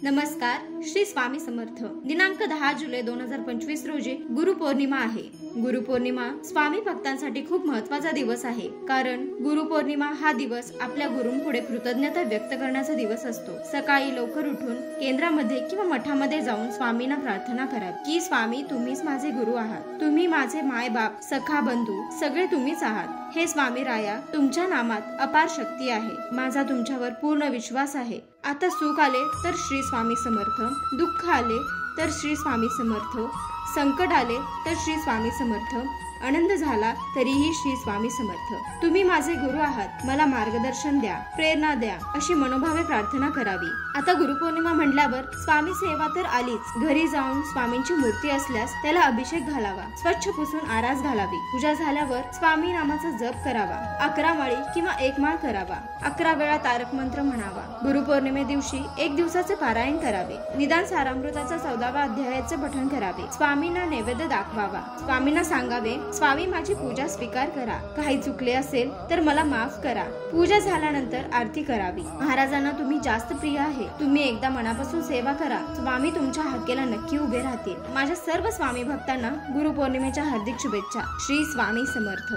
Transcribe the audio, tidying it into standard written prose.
नमस्कार. श्री स्वामी समर्थ. दिनांक 10 जुलै 2025 रोजी गुरुपौर्णिमा आहे. गुरुपौर्णिमा स्वामी भक्तांसाठी खूप महत्त्वाचा दिवस आहे, कारण गुरुपौर्णिमा हा दिवस आपल्या गुरूंपुढे कृतज्ञता व्यक्त करण्याचा दिवस असतो. सकाळी लवकर उठून केंद्रामध्ये किंवा मठामध्ये जाऊन स्वामींना प्रार्थना करा की स्वामी, तुम्हीच माझे गुरु आहात. तुम्ही माझे मायबाप, सखा, बंधू सगळे तुम्हीच आहात. हे स्वामी राया, तुमच्या नामात अपार शक्ती आहे. माझा तुमच्यावर पूर्ण विश्वास आहे. आता सुख आले तर श्री स्वामी समर्थ, दुःख आले तर श्री स्वामी समर्थ, संकट आले तर श्री स्वामी समर्थ, आनंद झाला तरीही श्री स्वामी समर्थ. तुम्ही माझे गुरु आहात, मला मार्गदर्शन द्या, प्रेरणा द्या, अशी मनोभावे प्रार्थना करावी. आता गुरुपौर्णिमा म्हटल्यावर स्वामी सेवा तर आलीच. घरी जाऊन स्वामींची मूर्ती असल्यास त्याला अभिषेक घालावा, स्वच्छ पुसून आरास घालावी. पूजा झाल्यावर स्वामी नामाचा जप करावा. 11 माळी किंवा 1 माळ करावा. 11 वेळा तारक मंत्र म्हणावा. गुरुपौर्णिमे दिवशी 1 दिवसाचे पारायण करावे. निदान सारामृताचा 14व्या अध्यायाचे पठण करावे. स्वामींना नैवेद्य दाखवावा. स्वामींना सांगावे, स्वामी माझी पूजा स्वीकार करा. काही चुकले असेल तर मला माफ करा. पूजा झाल्यानंतर आरती करावी. महाराजांना तुम्ही जास्त प्रिय आहे. तुम्ही एकदा मनापासून सेवा करा. स्वामी तुमच्या हाकेला नक्की उभे राहतील. माझ्या सर्व स्वामी भक्तांना गुरुपौर्णिमेच्या हार्दिक शुभेच्छा. श्री स्वामी समर्थ.